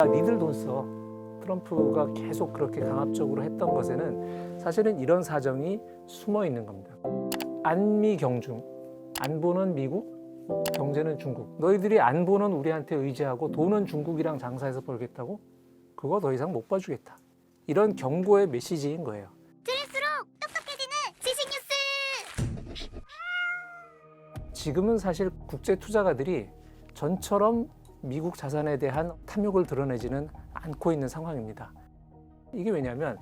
니들 돈 써. 트럼프가 계속 그렇게 강압적으로 했던 것에는 사실은 이런 사정이 숨어 있는 겁니다. 안미 경중, 안보는 미국, 경제는 중국. 너희들이 안보는 우리한테 의지하고 돈은 중국이랑 장사해서 벌겠다고? 그거 더 이상 못 봐주겠다. 이런 경고의 메시지인 거예요. 들을수록 똑똑해지는 지식 뉴스. 지금은 사실 국제 투자가들이 전처럼 미국 자산에 대한 탐욕을 드러내지는 않고 있는 상황입니다. 이게 왜냐하면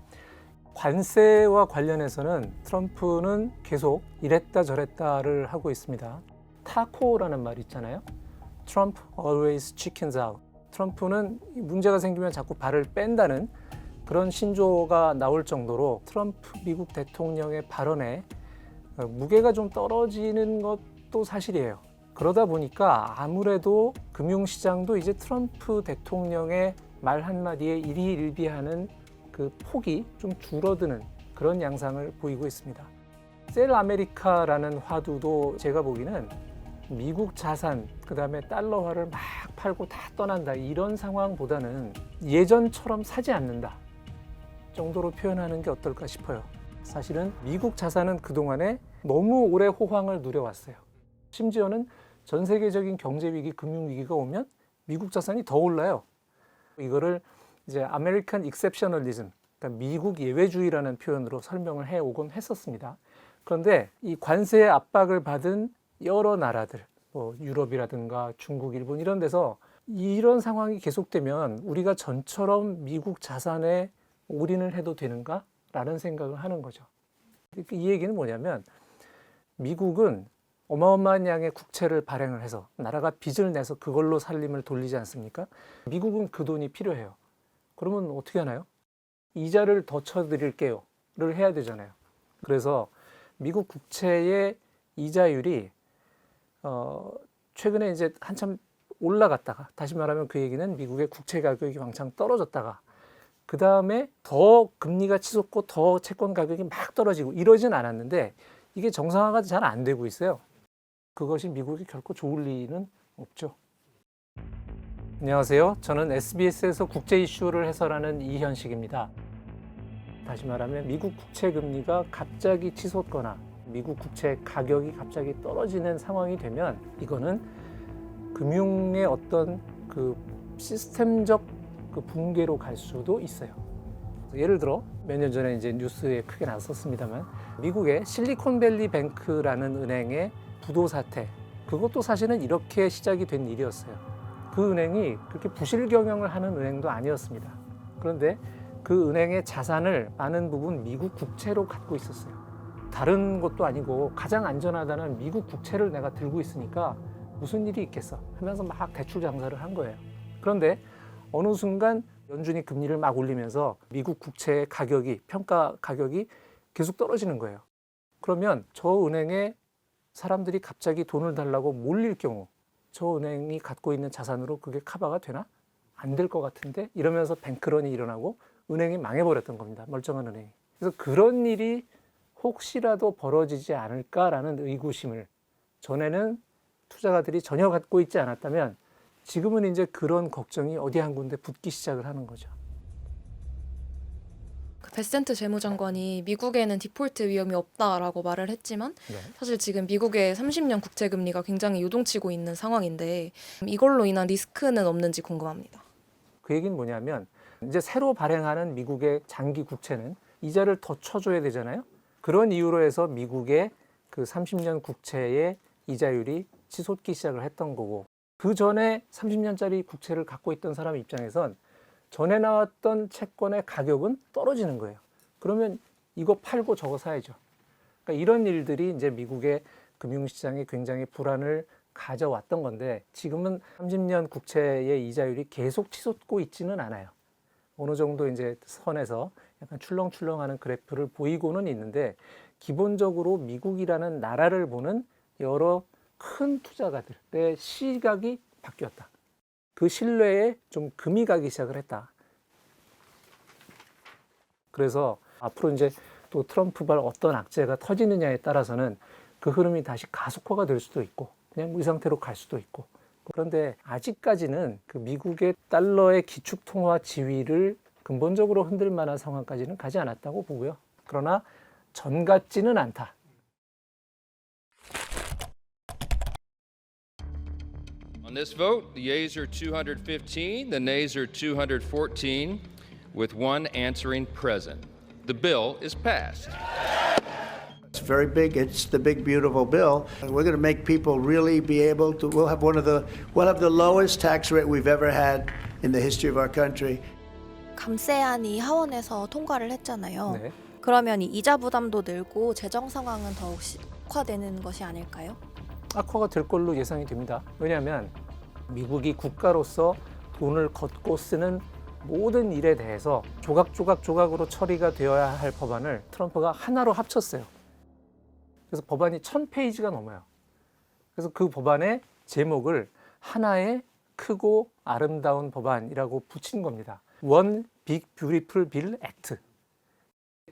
관세와 관련해서는 트럼프는 계속 이랬다 저랬다를 하고 있습니다. 타코라는 말 있잖아요. Trump always chickens out. 트럼프는 문제가 생기면 자꾸 발을 뺀다는 그런 신조어가 나올 정도로 트럼프 미국 대통령의 발언에 무게가 좀 떨어지는 것도 사실이에요. 그러다 보니까 아무래도 금융시장도 이제 트럼프 대통령의 말 한마디에 일희일비하는 그 폭이 좀 줄어드는 그런 양상을 보이고 있습니다. 셀 아메리카라는 화두도 제가 보기에는 미국 자산, 그 다음에 달러화를 막 팔고 다 떠난다 이런 상황보다는 예전처럼 사지 않는다 정도로 표현하는 게 어떨까 싶어요. 사실은 미국 자산은 그동안에 너무 오래 호황을 누려왔어요. 심지어는 전 세계적인 경제위기, 금융위기가 오면 미국 자산이 더 올라요. 이거를 이제 아메리칸 익셉셔널리즘, 그러니까 미국 예외주의라는 표현으로 설명을 해오곤 했었습니다. 그런데 이 관세의 압박을 받은 여러 나라들, 뭐 유럽이라든가 중국, 일본 이런 데서 이런 상황이 계속되면 우리가 전처럼 미국 자산에 올인을 해도 되는가? 라는 생각을 하는 거죠. 이 얘기는 뭐냐면 미국은 어마어마한 양의 국채를 발행을 해서 나라가 빚을 내서 그걸로 살림을 돌리지 않습니까? 미국은 그 돈이 필요해요. 그러면 어떻게 하나요? 이자를 더 쳐드릴게요 를 해야 되잖아요. 그래서 미국 국채의 이자율이 최근에 이제 한참 올라갔다가, 다시 말하면 그 얘기는 미국의 국채 가격이 왕창 떨어졌다가 그 다음에 더 금리가 치솟고 더 채권 가격이 막 떨어지고 이러진 않았는데 이게 정상화가 잘 안 되고 있어요. 그것이 미국이 결코 좋을 리는 없죠. 안녕하세요. 저는 SBS에서 국제 이슈를 해설하는 이현식입니다. 다시 말하면 미국 국채 금리가 갑자기 치솟거나 미국 국채 가격이 갑자기 떨어지는 상황이 되면 이거는 금융의 어떤 그 시스템적 그 붕괴로 갈 수도 있어요. 예를 들어 몇 년 전에 이제 뉴스에 크게 나섰습니다만 미국의 실리콘밸리 뱅크라는 은행의 부도 사태, 그것도 사실은 이렇게 시작이 된 일이었어요. 그 은행이 그렇게 부실 경영을 하는 은행도 아니었습니다. 그런데 그 은행의 자산을 많은 부분 미국 국채로 갖고 있었어요. 다른 것도 아니고 가장 안전하다는 미국 국채를 내가 들고 있으니까 무슨 일이 있겠어 하면서 막 대출 장사를 한 거예요. 그런데 어느 순간 연준이 금리를 막 올리면서 미국 국채의 가격이, 평가 가격이 계속 떨어지는 거예요. 그러면 저 은행에 사람들이 갑자기 돈을 달라고 몰릴 경우 저 은행이 갖고 있는 자산으로 그게 커버가 되나? 안 될 것 같은데? 이러면서 뱅크런이 일어나고 은행이 망해버렸던 겁니다. 멀쩡한 은행이. 그래서 그런 일이 혹시라도 벌어지지 않을까라는 의구심을 전에는 투자가들이 전혀 갖고 있지 않았다면 지금은 이제 그런 걱정이 어디 한 군데 붙기 시작을 하는 거죠. 베센트 재무장관이 미국에는 디폴트 위험이 없다라고 말을 했지만 네. 사실 지금 미국의 30년 국채 금리가 굉장히 요동치고 있는 상황인데 이걸로 인한 리스크는 없는지 궁금합니다. 그 얘기는 뭐냐면 이제 새로 발행하는 미국의 장기 국채는 이자를 더 쳐줘야 되잖아요. 그런 이유로 해서 미국의 그 30년 국채의 이자율이 치솟기 시작을 했던 거고, 그 전에 30년짜리 국채를 갖고 있던 사람 입장에선 전에 나왔던 채권의 가격은 떨어지는 거예요. 그러면 이거 팔고 저거 사야죠. 그러니까 이런 일들이 이제 미국의 금융시장에 굉장히 불안을 가져왔던 건데 지금은 30년 국채의 이자율이 계속 치솟고 있지는 않아요. 어느 정도 이제 선에서 약간 출렁출렁하는 그래프를 보이고는 있는데 기본적으로 미국이라는 나라를 보는 여러 큰 투자가들의 시각이 바뀌었다. 그 신뢰에 좀 금이 가기 시작을 했다. 그래서 앞으로 이제 또 트럼프발 어떤 악재가 터지느냐에 따라서는 그 흐름이 다시 가속화가 될 수도 있고 그냥 이 상태로 갈 수도 있고 그런데 아직까지는 그 미국의 달러의 기축통화 지위를 근본적으로 흔들 만한 상황까지는 가지 않았다고 보고요. 그러나 전 같지는 않다. On this vote, the yeas are 215, the nays are 214, with one answering present. The bill is passed. It's very big. It's the big, beautiful bill. And we're going to make people really be able to. We'll have the lowest tax rate we've ever had in the history of our country. 감세안이 하원에서 통과를 했잖아요. 네. 그러면 이 이자 부담도 늘고 재정 상황은 더욱 악화되는 것이 아닐까요? 악화가 될 걸로 예상이 됩니다. 왜냐하면 미국이 국가로서 돈을 걷고 쓰는 모든 일에 대해서 조각으로 처리가 되어야 할 법안을 트럼프가 하나로 합쳤어요. 그래서 법안이 1000페이지가 넘어요. 그래서 그 법안의 제목을 하나의 크고 아름다운 법안이라고 붙인 겁니다. One Big Beautiful Bill Act.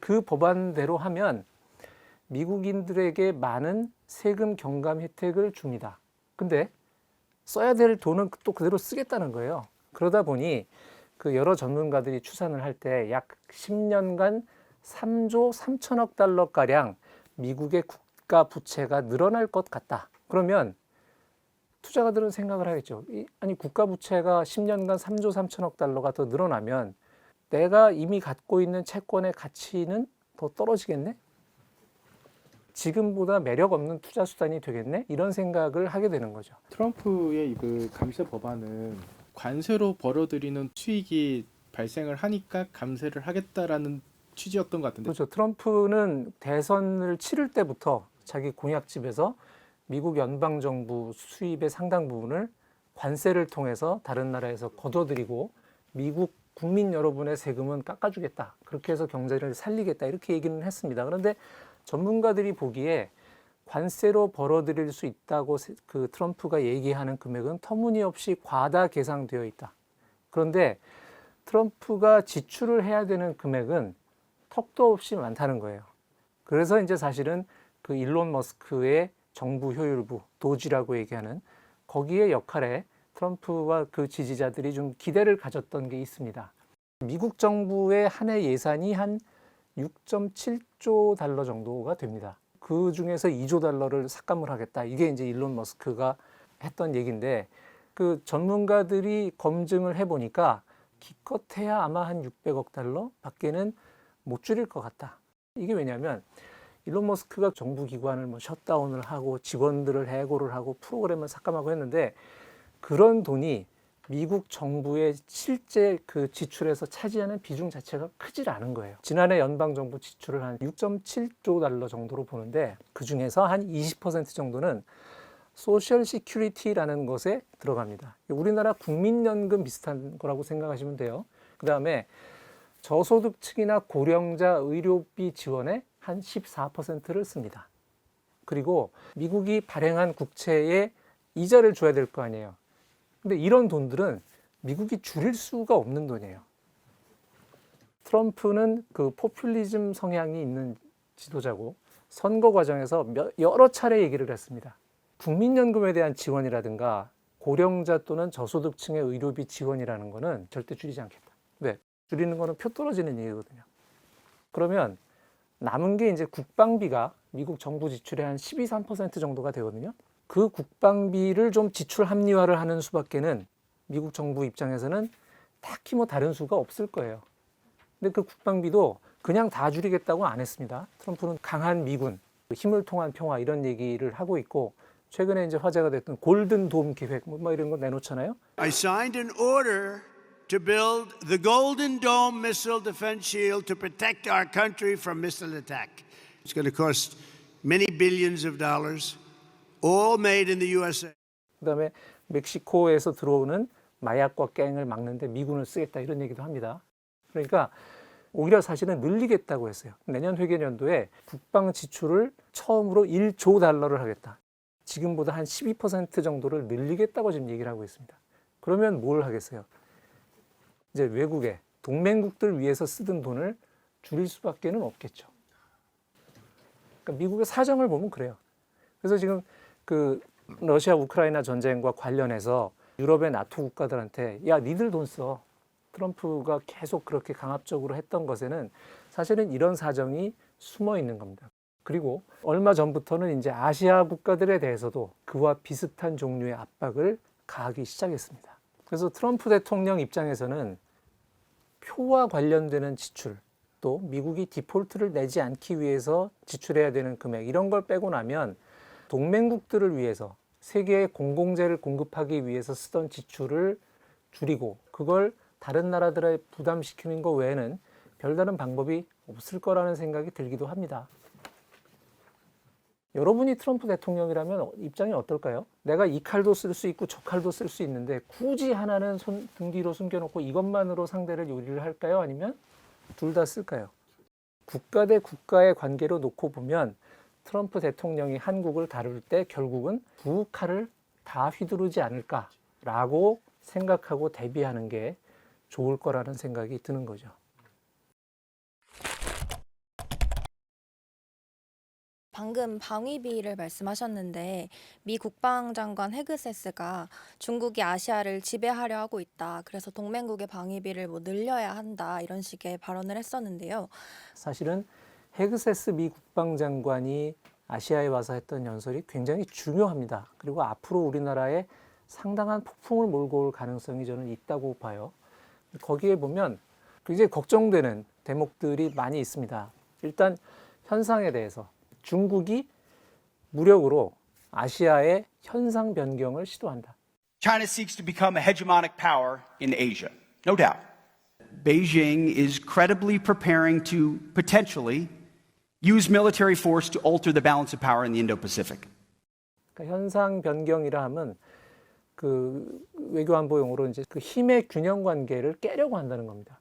그 법안대로 하면 미국인들에게 많은 세금 경감 혜택을 줍니다. 근데 써야 될 돈은 또 그대로 쓰겠다는 거예요. 그러다 보니 그 여러 전문가들이 추산을 할 때 약 10년간 3조 3천억 달러가량 미국의 국가 부채가 늘어날 것 같다. 그러면 투자가들은 생각을 하겠죠. 아니 국가 부채가 10년간 3조 3천억 달러가 더 늘어나면 내가 이미 갖고 있는 채권의 가치는 더 떨어지겠네? 지금보다 매력 없는 투자 수단이 되겠네? 이런 생각을 하게 되는 거죠. 트럼프의 그 감세 법안은 관세로 벌어들이는 수익이 발생을 하니까 감세를 하겠다라는 취지였던 것 같은데. 그렇죠. 트럼프는 대선을 치를 때부터 자기 공약집에서 미국 연방정부 수입의 상당 부분을 관세를 통해서 다른 나라에서 거둬들이고 미국 국민 여러분의 세금은 깎아주겠다. 그렇게 해서 경제를 살리겠다. 이렇게 얘기는 했습니다. 그런데 전문가들이 보기에 관세로 벌어들일 수 있다고 그 트럼프가 얘기하는 금액은 터무니없이 과다 계상되어 있다. 그런데 트럼프가 지출을 해야 되는 금액은 턱도 없이 많다는 거예요. 그래서 이제 사실은 그 일론 머스크의 정부 효율부, 도지라고 얘기하는 거기에 역할에 트럼프와 그 지지자들이 좀 기대를 가졌던 게 있습니다. 미국 정부의 한 해 예산이 한 6.7조 달러 정도가 됩니다. 그 중에서 2조 달러를 삭감을 하겠다. 이게 이제 일론 머스크가 했던 얘기인데 그 전문가들이 검증을 해보니까 기껏해야 아마 한 600억 달러 밖에는 못 줄일 것 같다. 이게 왜냐하면 일론 머스크가 정부 기관을 뭐 셧다운을 하고 직원들을 해고를 하고 프로그램을 삭감하고 했는데 그런 돈이 미국 정부의 실제 그 지출에서 차지하는 비중 자체가 크질 않은 거예요. 지난해 연방정부 지출을 한 6.7조 달러 정도로 보는데 그 중에서 한 20% 정도는 소셜 시큐리티라는 것에 들어갑니다. 우리나라 국민연금 비슷한 거라고 생각하시면 돼요. 그 다음에 저소득층이나 고령자 의료비 지원에 한 14%를 씁니다. 그리고 미국이 발행한 국채에 이자를 줘야 될 거 아니에요. 근데 이런 돈들은 미국이 줄일 수가 없는 돈이에요. 트럼프는 그 포퓰리즘 성향이 있는 지도자고 선거 과정에서 여러 차례 얘기를 했습니다. 국민연금에 대한 지원이라든가 고령자 또는 저소득층의 의료비 지원이라는 거는 절대 줄이지 않겠다. 네, 줄이는 거는 표 떨어지는 얘기거든요. 그러면 남은 게 이제 국방비가 미국 정부 지출의 한 12, 13% 정도가 되거든요. 그 국방비를 좀 지출 합리화를 하는 수밖에는 미국 정부 입장에서는 딱히 뭐 다른 수가 없을 거예요. 근데 그 국방비도 그냥 다 줄이겠다고 안 했습니다. 트럼프는 강한 미군, 힘을 통한 평화 이런 얘기를 하고 있고 최근에 이제 화제가 됐던 골든 돔 계획 뭐 이런 거 내놓잖아요. I signed an order to build the Golden Dome missile defense shield to protect our country from missile attack. It's going to cost many billions of dollars. All made in the USA. 그다음에 멕시코에서 들어오는 마약과 갱을 막는데 미군을 쓰겠다 이런 얘기도 합니다. 그러니까 오히려 사실은 늘리겠다고 했어요. 내년 회계연도에 국방 지출을 처음으로 1조 달러를 하겠다. 지금보다 한 12% 정도를 늘리겠다고 지금 얘기를 하고 있습니다. 그러면 뭘 하겠어요? 이제 외국에 동맹국들 위해서 쓰던 돈을 줄일 수밖에는 없겠죠. 그러니까 미국의 사정을 보면 그래요. 그래서 지금 그 러시아 우크라이나 전쟁과 관련해서 유럽의 나토 국가들한테 야 니들 돈 써. 트럼프가 계속 그렇게 강압적으로 했던 것에는 사실은 이런 사정이 숨어 있는 겁니다. 그리고 얼마 전부터는 이제 아시아 국가들에 대해서도 그와 비슷한 종류의 압박을 가하기 시작했습니다. 그래서 트럼프 대통령 입장에서는 표와 관련되는 지출, 또 미국이 디폴트를 내지 않기 위해서 지출해야 되는 금액 이런 걸 빼고 나면 동맹국들을 위해서 세계에 공공재를 공급하기 위해서 쓰던 지출을 줄이고 그걸 다른 나라들에 부담시키는 것 외에는 별다른 방법이 없을 거라는 생각이 들기도 합니다. 여러분이 트럼프 대통령이라면 입장이 어떨까요? 내가 이 칼도 쓸 수 있고 저 칼도 쓸 수 있는데 굳이 하나는 등 뒤로 숨겨놓고 이것만으로 상대를 요리를 할까요? 아니면 둘 다 쓸까요? 국가 대 국가의 관계로 놓고 보면 트럼프 대통령이 한국을 다룰 때 결국은 두 칼을 다 휘두르지 않을까라고 생각하고 대비하는 게 좋을 거라는 생각이 드는 거죠. 방금 방위비를 말씀하셨는데 미 국방장관 헤그세스가 중국이 아시아를 지배하려 하고 있다. 그래서 동맹국의 방위비를 늘려야 한다. 이런 식의 발언을 했었는데요. 사실은 헤그세스 미 국방장관이 아시아에 와서 했던 연설이 굉장히 중요합니다. 그리고 앞으로 우리나라에 상당한 폭풍을 몰고 올 가능성이 저는 있다고 봐요. 거기에 보면 굉장히 걱정되는 대목들이 많이 있습니다. 일단 현상에 대해서 중국이 무력으로 아시아의 현상 변경을 시도한다. China seeks to become a hegemonic power in Asia, no doubt. Beijing is credibly preparing to potentially use military force to alter the balance of power in the Indo-Pacific. 그러니까 현상 변경이라 하면 그 외교안보 용어로 이제 그 힘의 균형 관계를 깨려고 한다는 겁니다.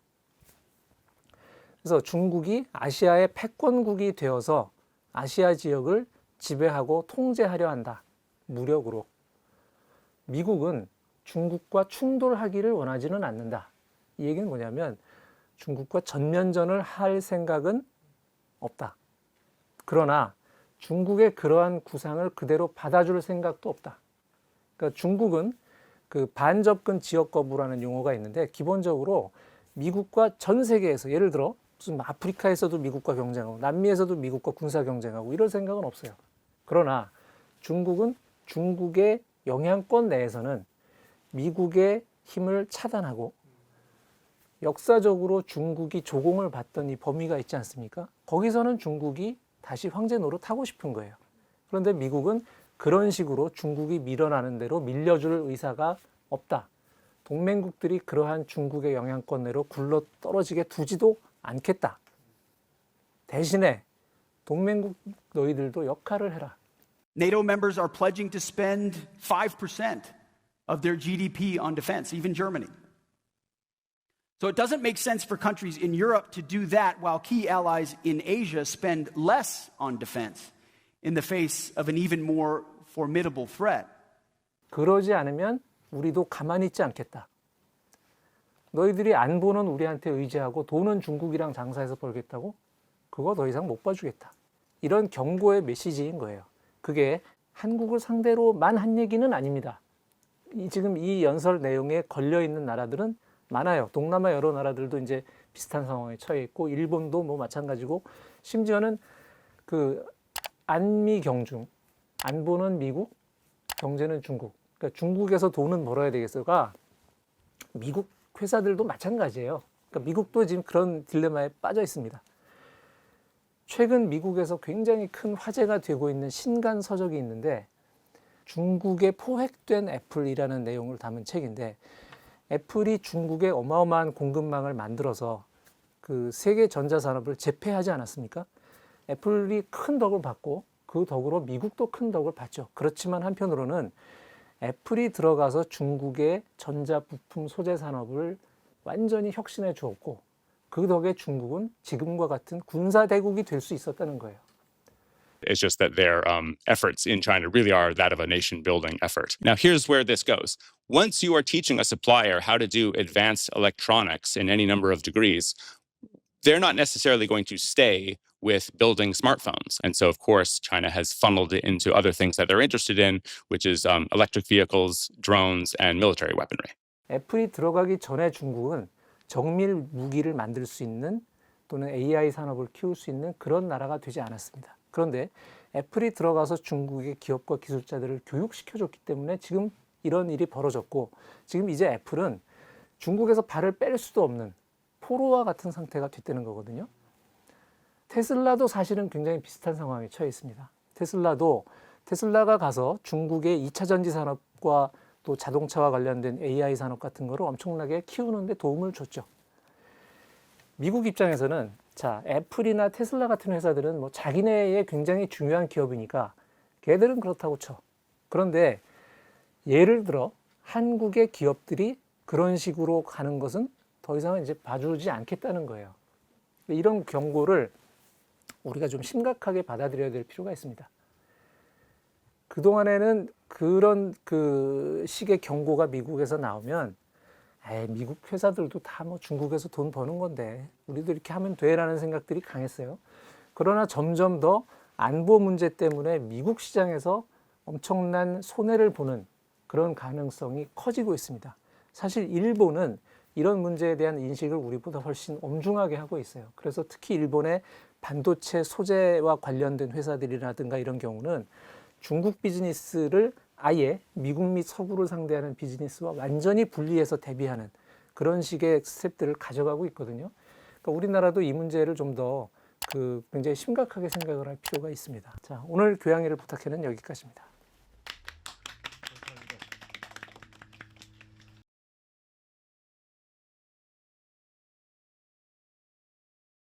그래서 중국이 아시아의 패권국이 되어서 아시아 지역을 지배하고 통제하려 한다. 무력으로. 미국은 중국과 충돌하기를 원하지는 않는다. 이 얘기는 뭐냐면 중국과 전면전을 할 생각은 없다. 그러나 중국의 그러한 구상을 그대로 받아줄 생각도 없다. 그러니까 중국은 그 반접근 지역 거부라는 용어가 있는데 기본적으로 미국과 전 세계에서 예를 들어 무슨 아프리카에서도 미국과 경쟁하고 남미에서도 미국과 군사 경쟁하고 이럴 생각은 없어요. 그러나 중국은 중국의 영향권 내에서는 미국의 힘을 차단하고 역사적으로 중국이 조공을 받던 이 범위가 있지 않습니까? 거기서는 중국이 다시 황제 노릇하고 싶은 거예요. 그런데 미국은 그런 식으로 중국이 밀어나는 대로 밀려줄 의사가 없다. 동맹국들이 그러한 중국의 영향권 내로 굴러 떨어지게 두지도 않겠다. 대신에 동맹국 너희들도 역할을 해라. NATO members are pledging to spend 5% of their GDP on defense, even Germany. So it doesn't make sense for countries in Europe to do that while key allies in Asia spend less on defense in the face of an even more formidable threat. 그러지 않으면 우리도 가만히 있지 않겠다. 너희들이 안보는 우리한테 의지하고 돈은 중국이랑 장사해서 벌겠다고? 그거 더 이상 못 봐주겠다. 이런 경고의 메시지인 거예요. 그게 한국을 상대로만 한 얘기는 아닙니다. 지금 이 연설 내용에 걸려있는 나라들은 많아요. 동남아 여러 나라들도 이제 비슷한 상황에 처해 있고 일본도 뭐 마찬가지고 심지어는 그 안미 경중, 안보는 미국, 경제는 중국. 그러니까 중국에서 돈은 벌어야 되겠어가 미국 회사들도 마찬가지예요. 그러니까 미국도 지금 그런 딜레마에 빠져 있습니다. 최근 미국에서 굉장히 큰 화제가 되고 있는 신간 서적이 있는데 중국에 포획된 애플이라는 내용을 담은 책인데 애플이 중국의 어마어마한 공급망을 만들어서 그 세계 전자산업을 제패하지 않았습니까? 애플이 큰 덕을 받고 그 덕으로 미국도 큰 덕을 받죠. 그렇지만 한편으로는 애플이 들어가서 중국의 전자부품 소재 산업을 완전히 혁신해 주었고 그 덕에 중국은 지금과 같은 군사 대국이 될 수 있었다는 거예요. It's just that their efforts in China really are that of a nation-building effort. Now, here's where this goes. Once you are teaching a supplier how to do advanced electronics in any number of degrees, they're not necessarily going to stay with building smartphones. And so, of course, China has funneled it into other things that they're interested in, which is electric vehicles, drones, and military weaponry. 애플이 들어가기 전에 중국은 정밀 무기를 만들 수 있는 또는 AI 산업을 키울 수 있는 그런 나라가 되지 않았습니다. 그런데 애플이 들어가서 중국의 기업과 기술자들을 교육시켜줬기 때문에 지금 이런 일이 벌어졌고, 지금 이제 애플은 중국에서 발을 뺄 수도 없는 포로와 같은 상태가 됐다는 거거든요. 테슬라도 사실은 굉장히 비슷한 상황에 처해 있습니다. 테슬라가 가서 중국의 2차 전지 산업과 또 자동차와 관련된 AI 산업 같은 거를 엄청나게 키우는데 도움을 줬죠. 미국 입장에서는 자, 애플이나 테슬라 같은 회사들은 뭐 자기네의 굉장히 중요한 기업이니까 걔들은 그렇다고 쳐. 그런데 예를 들어 한국의 기업들이 그런 식으로 가는 것은 더 이상은 이제 봐주지 않겠다는 거예요. 이런 경고를 우리가 좀 심각하게 받아들여야 될 필요가 있습니다. 그동안에는 그런 식의 경고가 미국에서 나오면 미국 회사들도 다 뭐 중국에서 돈 버는 건데 우리도 이렇게 하면 돼라는 생각들이 강했어요. 그러나 점점 더 안보 문제 때문에 미국 시장에서 엄청난 손해를 보는 그런 가능성이 커지고 있습니다. 사실 일본은 이런 문제에 대한 인식을 우리보다 훨씬 엄중하게 하고 있어요. 그래서 특히 일본의 반도체 소재와 관련된 회사들이라든가 이런 경우는 중국 비즈니스를 아예 미국 및 서구를 상대하는 비즈니스와 완전히 분리해서 대비하는 그런 식의 스텝들을 가져가고 있거든요. 그러니까 우리나라도 이 문제를 좀 더 굉장히 심각하게 생각을 할 필요가 있습니다. 자, 오늘 교양일을 부탁해는 여기까지입니다.